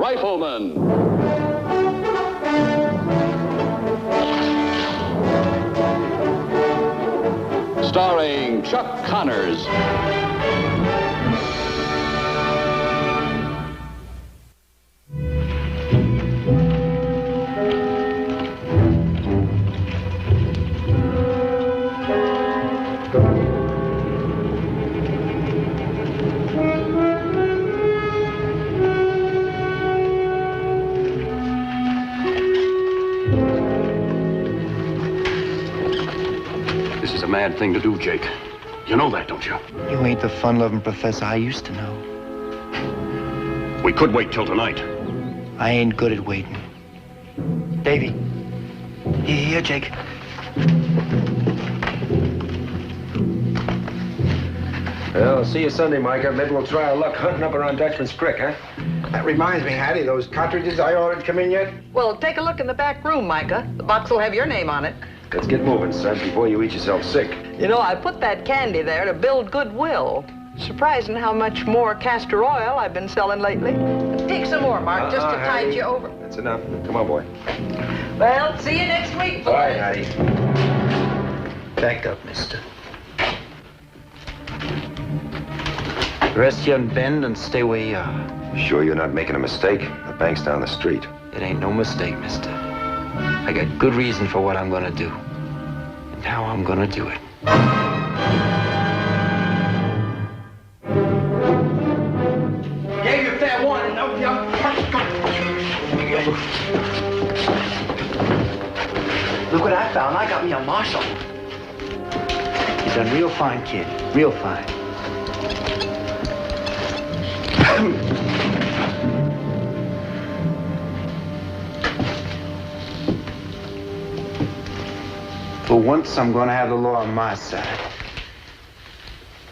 Rifleman. Starring Chuck Connors. This is a mad thing to do, Jake. You know that, don't you? You ain't the fun-loving professor I used to know. We could wait till tonight. I ain't good at waiting. Davy. Here, Jake. Well, see you Sunday, Micah. Maybe we'll try our luck hunting up around Dutchman's Creek, huh? That reminds me, Hattie, those cartridges I ordered come in yet? Well, take a look in the back room, Micah. The box will have your name on it. Let's get moving, son, before you eat yourself sick. You know, I put that candy there to build goodwill. Surprising how much more castor oil I've been selling lately. Take some more, Mark, just to tide you over. That's enough. Come on, boy. Well, see you next week, boys. All right, Hattie. Back up, mister. Rest you and bend and stay where you are. Sure you're not making a mistake? The bank's down the street. It ain't no mistake, mister. I got good reason for what I'm gonna do. And how I'm gonna do it. Gave you fair warning, no young. Look what I found. I got me a marshal. You done real fine, kid. Real fine. For once, I'm gonna have the law on my side.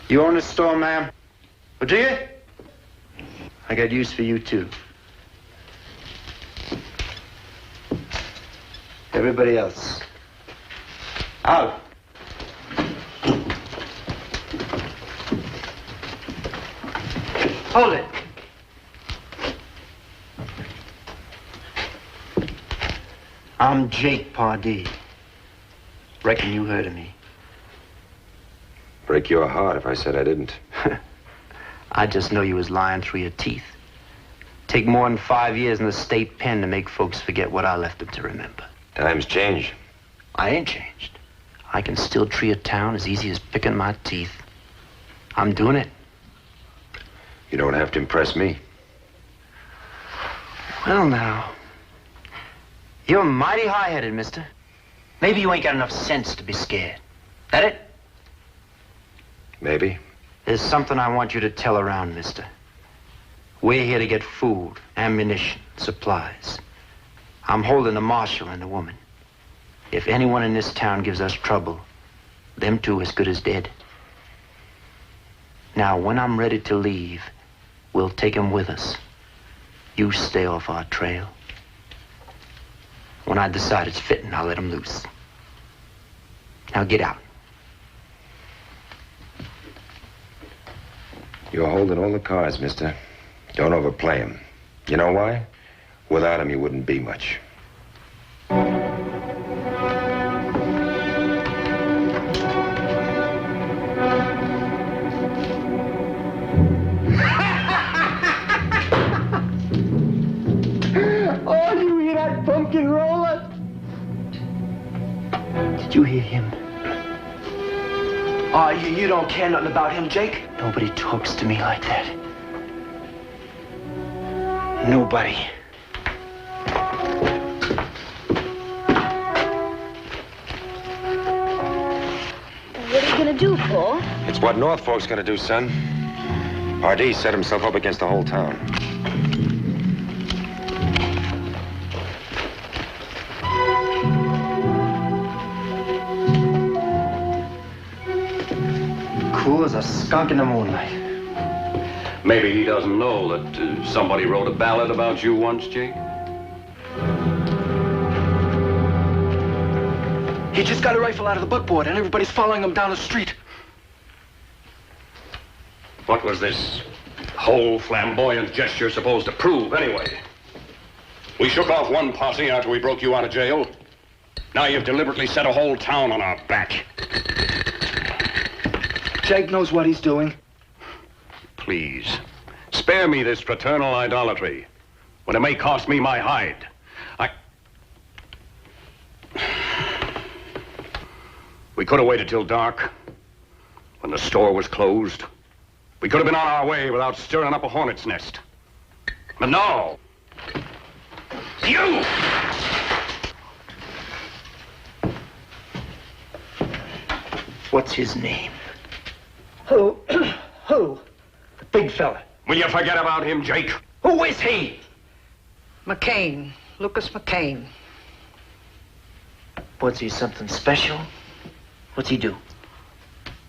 You own the store, ma'am? Oh, do you? I got use for you, too. Everybody else, out. Hold it. I'm Jake Pardee. Reckon you heard of me. Break your heart if I said I didn't. I just know you was lying through your teeth. Take more than 5 years in the state pen to make folks forget what I left them to remember. Times change. I ain't changed. I can still tree a town as easy as picking my teeth. I'm doing it. You don't have to impress me. Well, now. You're mighty high-headed, mister. Maybe you ain't got enough sense to be scared. That it? Maybe. There's something I want you to tell around, mister. We're here to get food, ammunition, supplies. I'm holding a marshal and a woman. If anyone in this town gives us trouble, them two as good as dead. Now, when I'm ready to leave, we'll take them with us. You stay off our trail. When I decide it's fitting, I'll let them loose. Now get out. You're holding all the cards, mister. Don't overplay them. You know why? Without them, you wouldn't be much. Oh, you hear that pumpkin roller? Did you hear him? Oh, you don't care nothing about him, Jake? Nobody talks to me like that. Nobody. What are you gonna do, Paul? It's what North Fork's gonna do, son. Pardee set himself up against the whole town. Cool as a skunk in the moonlight. Maybe he doesn't know that somebody wrote a ballad about you once, Jake. He just got a rifle out of the buckboard and everybody's following him down the street. What was this whole flamboyant gesture supposed to prove, anyway? We shook off one posse after we broke you out of jail. Now you've deliberately set a whole town on our back. Jake knows what he's doing. Please, spare me this fraternal idolatry, when it may cost me my hide. We could have waited till dark, when the store was closed. We could have been on our way without stirring up a hornet's nest. But no! You! What's his name? Who? Who? The big fella. Will you forget about him, Jake? Who is he? McCain. Lucas McCain. What's he, something special? What's he do?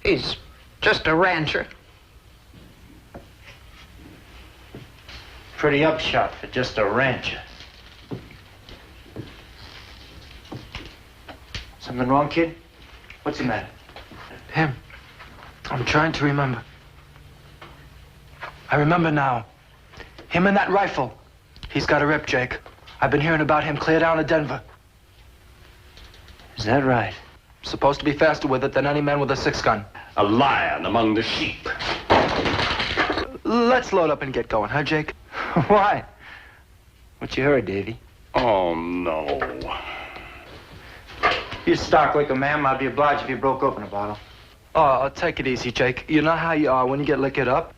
He's just a rancher. Pretty upshot for just a rancher. Something wrong, kid? What's the matter? Him. I'm trying to remember. I remember now. Him and that rifle. He's got a rip, Jake. I've been hearing about him clear down to Denver. Is that right? Supposed to be faster with it than any man with a 6-gun. A lion among the sheep. Let's load up and get going, huh, Jake? Why? What you heard, Davy? Oh, no. You stock liquor, ma'am. I'd be obliged if you broke open a bottle. Oh, take it easy, Jake. You know how you are when you get liquored up.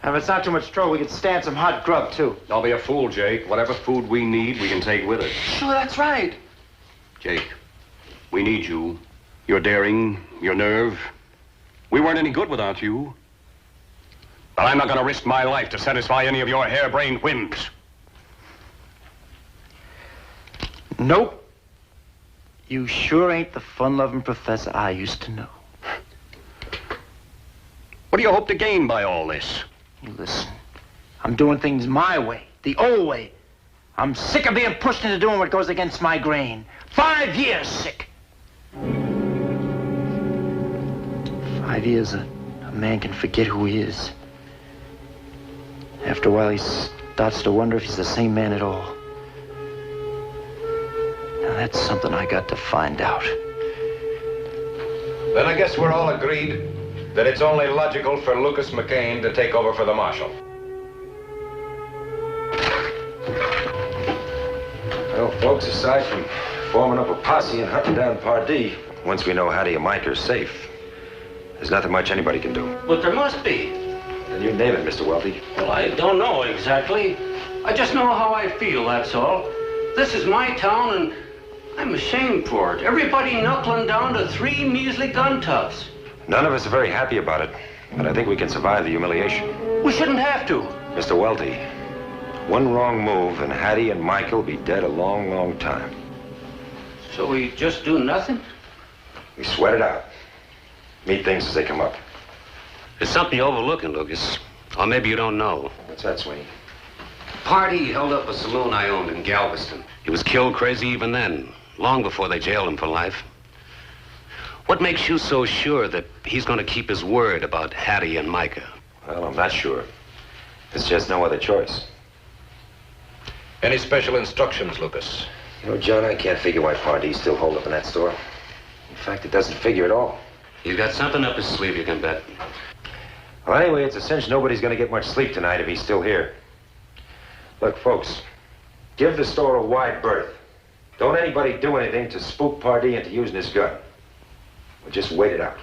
And if it's not too much trouble, we could stand some hot grub, too. Don't be a fool, Jake. Whatever food we need, we can take with us. Sure, that's right. Jake, we need you. Your daring, your nerve. We weren't any good without you. But I'm not going to risk my life to satisfy any of your harebrained whims. Nope. You sure ain't the fun-loving professor I used to know. What do you hope to gain by all this? You listen. I'm doing things my way, the old way. I'm sick of being pushed into doing what goes against my grain. 5 years sick. 5 years, a man can forget who he is. After a while, he starts to wonder if he's the same man at all. Now, that's something I got to find out. Then I guess we're all agreed that it's only logical for Lucas McCain to take over for the marshal. Well, folks, aside from forming up a posse and hunting down Pardee, once we know Hattie and Mike are safe, there's nothing much anybody can do. But there must be. And you name it, Mr. Welty. Well, I don't know exactly. I just know how I feel, that's all. This is my town, and I'm ashamed for it. Everybody knuckling down to 3 measly gun tubs. None of us are very happy about it, but I think we can survive the humiliation. We shouldn't have to. Mr. Welty, one wrong move and Hattie and Mike will be dead a long, long time. So we just do nothing? We sweat it out. Meet things as they come up. There's something you're overlooking, Lucas. Or maybe you don't know. What's that, Sweeney? Pardee held up a saloon I owned in Galveston. He was killed crazy even then, long before they jailed him for life. What makes you so sure that he's going to keep his word about Hattie and Micah? Well, I'm not sure. There's just no other choice. Any special instructions, Lucas? You know, John, I can't figure why Pardee's still holed up in that store. In fact, it doesn't figure at all. He's got something up his sleeve, you can bet. Well, anyway, it's a cinch nobody's going to get much sleep tonight if he's still here. Look, folks, give the store a wide berth. Don't anybody do anything to spook Pardee into using his gun. We'll just wait it out.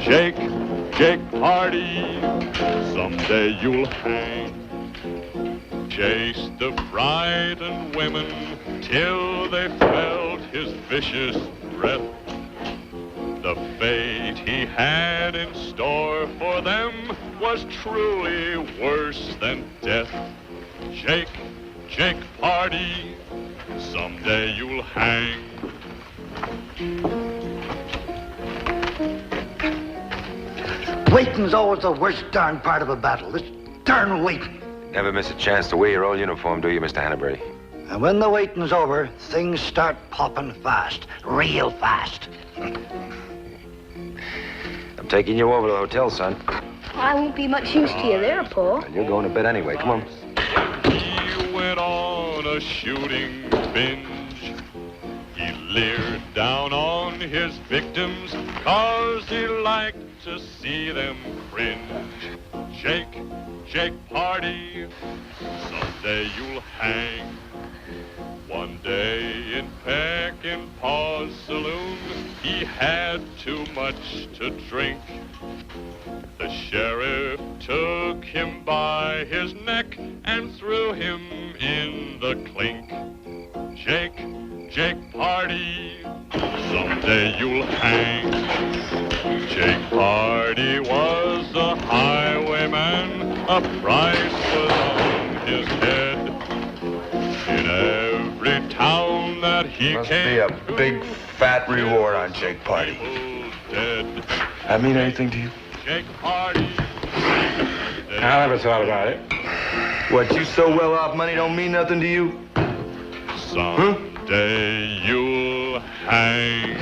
Jake Pardee, someday you'll hang. Chase the frightened women till they felt his vicious breath. The fate he had in store for them was truly worse than death. Jake Pardee, someday you'll hang. Waiting's always the worst darn part of a battle. This darn waiting. Never miss a chance to wear your old uniform, do you, Mr. Hannabury? And when the waiting's over, things start popping fast. Real fast. I'm taking you over to the hotel, son. I won't be much use to you there, Paul. And you're going to bed anyway. Come on. He went on a shooting binge. He leered down on his victims 'cause he liked to see them cringe. Shake, shake party, someday you'll hang. One day in Peckinpah's saloon, he had too much to drink. The sheriff took him by his neck and threw him in the clink. Jake, Jake Party, someday you'll hang. Jake Party was a highwayman, a price was on his head. In every town that he Must came be a big fat reward on Jake Party. dead. That mean anything to you? Jake Party. I never thought about it. What, you so well off money don't mean nothing to you? Someday you'll hang.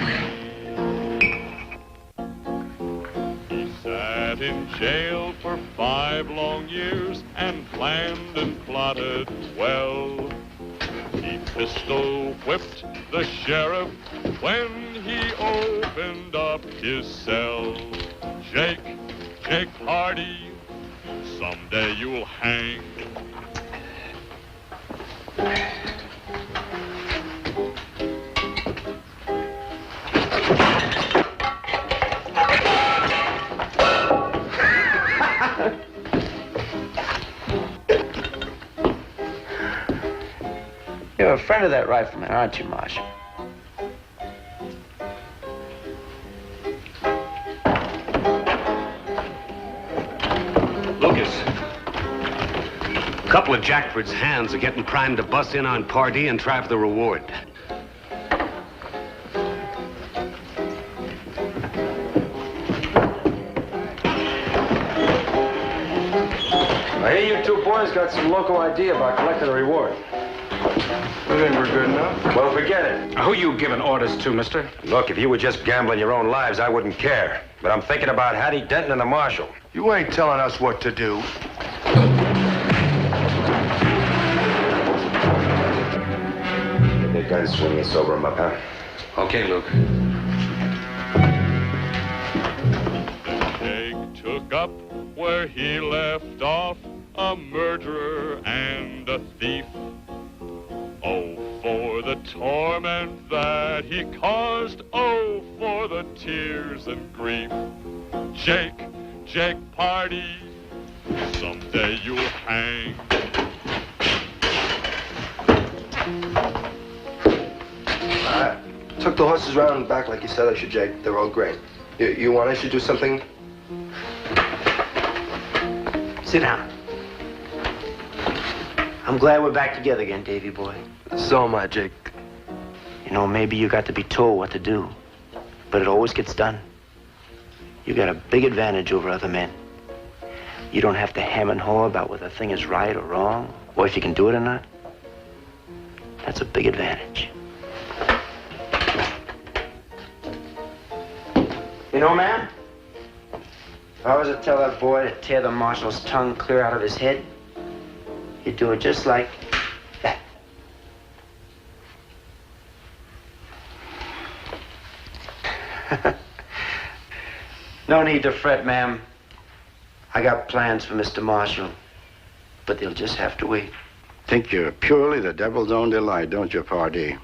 He sat in jail for 5 long years and planned and plotted well. He pistol whipped the sheriff when he opened up his cell. Jake, Jake Party, someday you'll hang. You're a friend of that rifleman, aren't you, Marshal? Lucas, a couple of Jackford's hands are getting primed to bust in on Pardee and try for the reward. I hear you two boys got some local idea about collecting a reward. I think we're good enough. Well, forget it. Who you giving orders to, mister? Look, if you were just gambling your own lives, I wouldn't care. But I'm thinking about Hattie Denton and the marshal. You ain't telling us what to do. Get their guns swinging and sober them up, huh? Okay, Luke. Jake took up where he left off, a murderer and a thief. Oh, for the torment that he caused, oh, for the tears and grief. Jake, Jake Party, someday you'll hang. I took the horses around and back like you said I should, Jake. They're all great. You want I should do something? Sit down. I'm glad we're back together again, Davy boy. So am I, Jake. You know, maybe you got to be told what to do, but it always gets done. You got a big advantage over other men. You don't have to hem and haw about whether a thing is right or wrong, or if you can do it or not. That's a big advantage. You know, man, if I was to tell that boy to tear the marshal's tongue clear out of his head, he'd do it just like that. No need to fret, ma'am. I got plans for Mr. Marshall, but they'll just have to wait. Think you're purely the devil's own delight, don't you, Pardee?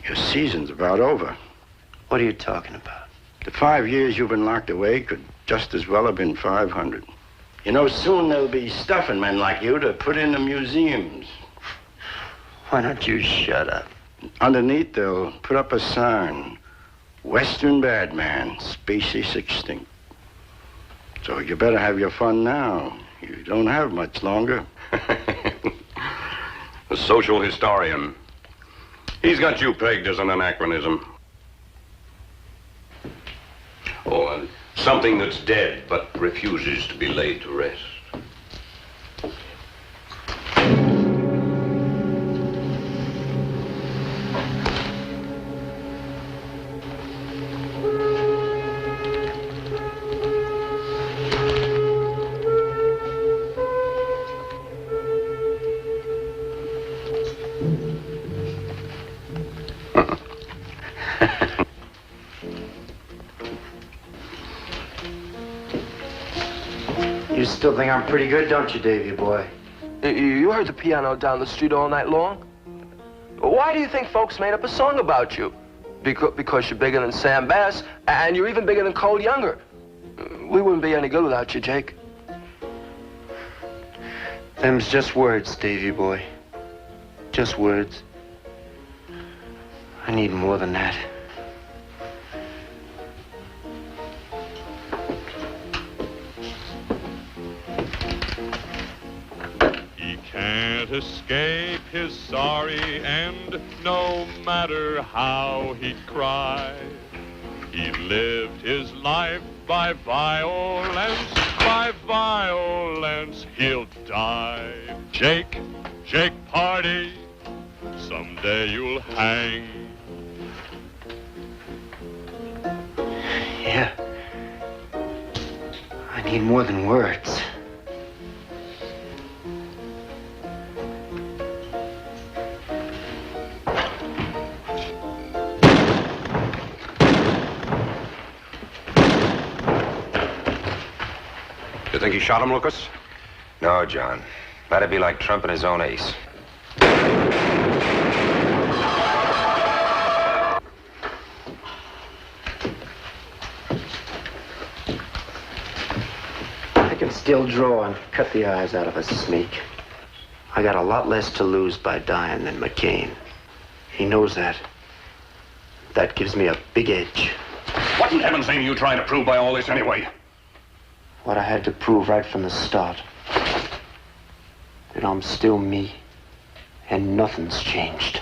Your season's about over. What are you talking about? The 5 years you've been locked away could just as well have been 500. You know, soon they'll be stuffing men like you to put in the museums. Why don't you shut up? Underneath, they'll put up a sign. Western bad man, species extinct. So you better have your fun now. You don't have much longer. A social historian. He's got you pegged as an anachronism. Oh, something that's dead but refuses to be laid to rest. You still think I'm pretty good, don't you, Davy boy? You heard the piano down the street all night long? Why do you think folks made up a song about you? Because you're bigger than Sam Bass, and you're even bigger than Cole Younger. We wouldn't be any good without you, Jake. Them's just words, Davy boy. Just words. I need more than that. He can't escape his sorry end, no matter how he'd cry. He lived his life by violence he'll die. Jake Party, someday you'll hang. Yeah. I need more than words. You think he shot him, Lucas? No, John. That'd be like trumping his own ace. I can still draw and cut the eyes out of a sneak. I got a lot less to lose by dying than McCain. He knows that. That gives me a big edge. What in heaven's name are you trying to prove by all this anyway? What I had to prove right from the start. That I'm still me, and nothing's changed.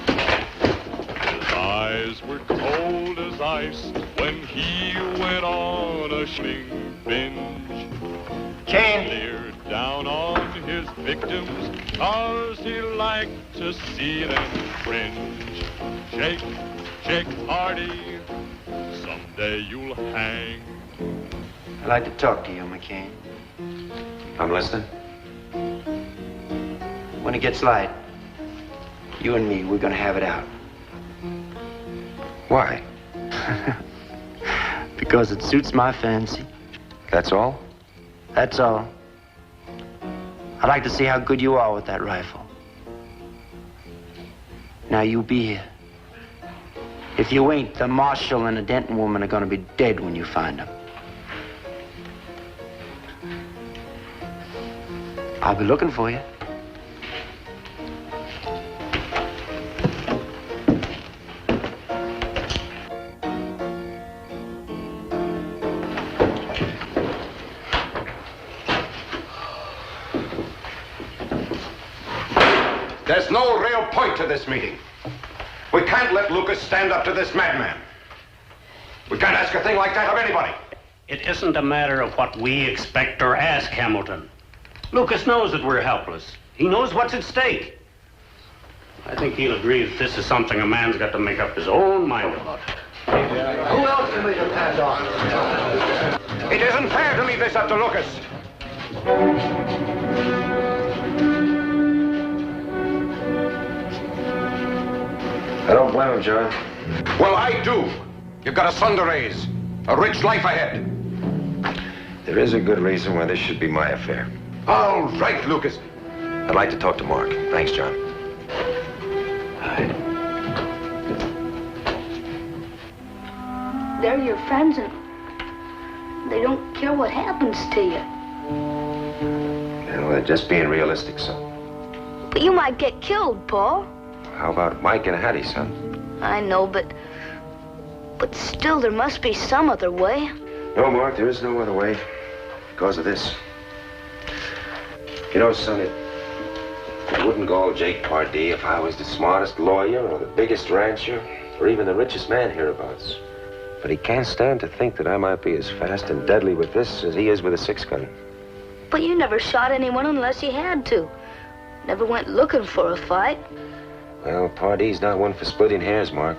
His eyes were cold as ice when he went on a shooting binge. Jane! Leered down on his victims, 'cause he liked to see them cringe. Jake Party, someday you'll hang. I'd like to talk to you, McCain. I'm listening. When it gets light, you and me, we're gonna have it out. Why? Because it suits my fancy. That's all? That's all. I'd like to see how good you are with that rifle. Now, you be here. If you ain't, the marshal and the Denton woman are gonna be dead when you find them. I'll be looking for you. There's no real point to this meeting. We can't let Lucas stand up to this madman. We can't ask a thing like that of anybody. It isn't a matter of what we expect or ask, Hamilton. Lucas knows that we're helpless. He knows what's at stake. I think he'll agree that this is something a man's got to make up his own mind about. Who else can we depend on? It isn't fair to leave this up to Lucas. I don't blame him, John. Well, I do. You've got a son to raise, a rich life ahead. There is a good reason why this should be my affair. All right, Lucas. I'd like to talk to Mark. Thanks, John. They're your friends, and they don't care what happens to you. You know, they're just being realistic, son. But you might get killed, Paul. How about Mike and Hattie, son? I know, but still, there must be some other way. No, Mark, there is no other way because of this. You know, son, it wouldn't gall Jake Pardee if I was the smartest lawyer or the biggest rancher or even the richest man hereabouts. But he can't stand to think that I might be as fast and deadly with this as he is with a 6-gun. But you never shot anyone unless you had to. Never went looking for a fight. Well, Pardee's not one for splitting hairs, Mark.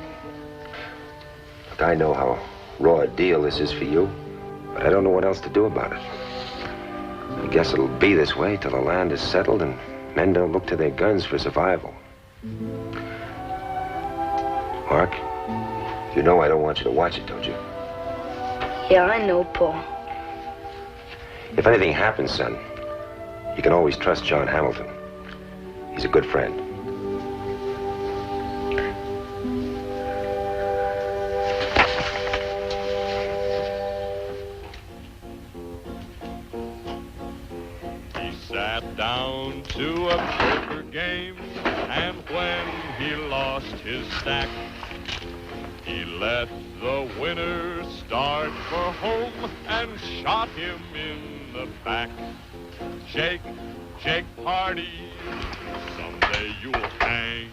Look, I know how raw a deal this is for you, but I don't know what else to do about it. I guess it'll be this way till the land is settled and men don't look to their guns for survival. Mark, you know I don't want you to watch it, don't you? Yeah, I know, Paul. If anything happens, son, you can always trust John Hamilton. He's a good friend. He sat down to a poker game, and when he lost his stack, he let the winner start for home and shot him in the back. Jake, Jake Party, someday you'll hang.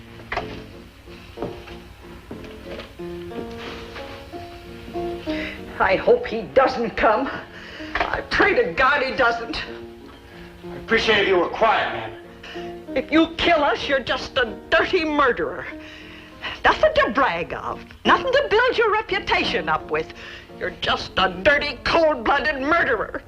I hope he doesn't come. I pray to God he doesn't. I appreciate if you were quiet, man. If you kill us, you're just a dirty murderer. Nothing to brag of. Nothing to build your reputation up with. You're just a dirty, cold-blooded murderer.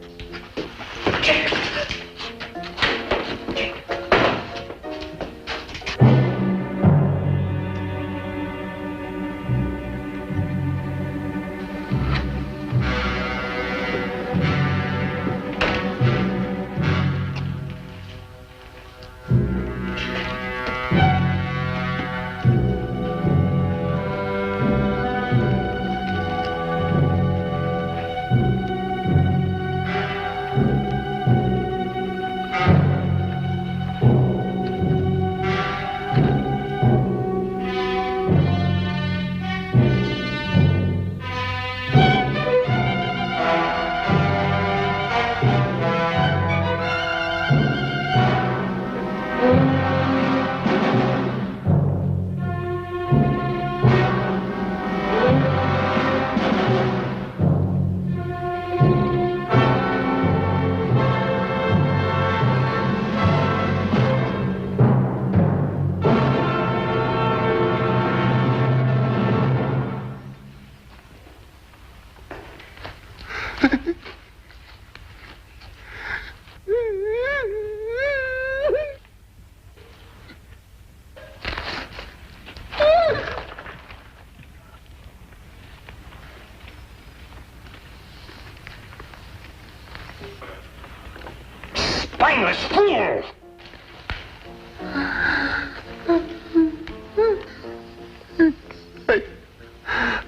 Spineless fool!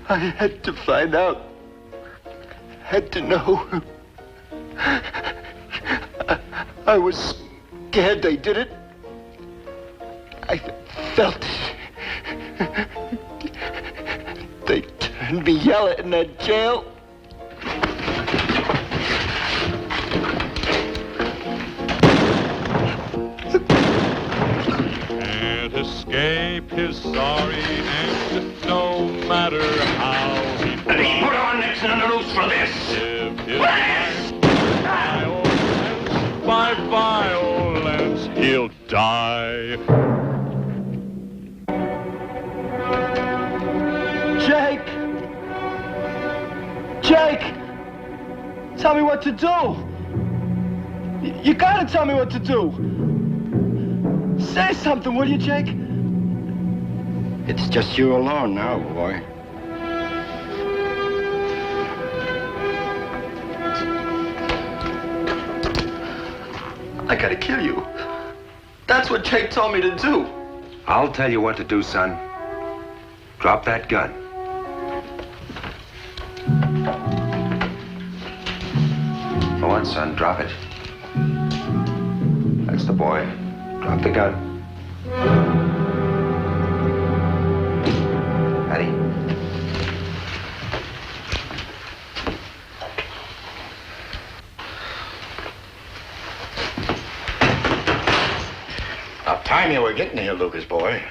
I had to find out. Had to know. I was scared they did it. I felt it. They turned me yellow in that jail. Can't escape his sorry end, no matter how he tries. And he put our necks in a noose for this. Live his life by violence, he'll die. Jake! Jake! Tell me what to do! You gotta tell me what to do! Say something, will you, Jake? It's just you alone now, boy. I gotta kill you. That's what Jake told me to do. I'll tell you what to do, son. Drop that gun. Go on, son, drop it. That's the boy. Drop the gun. Eddie. About time you were getting here, Lucas, boy.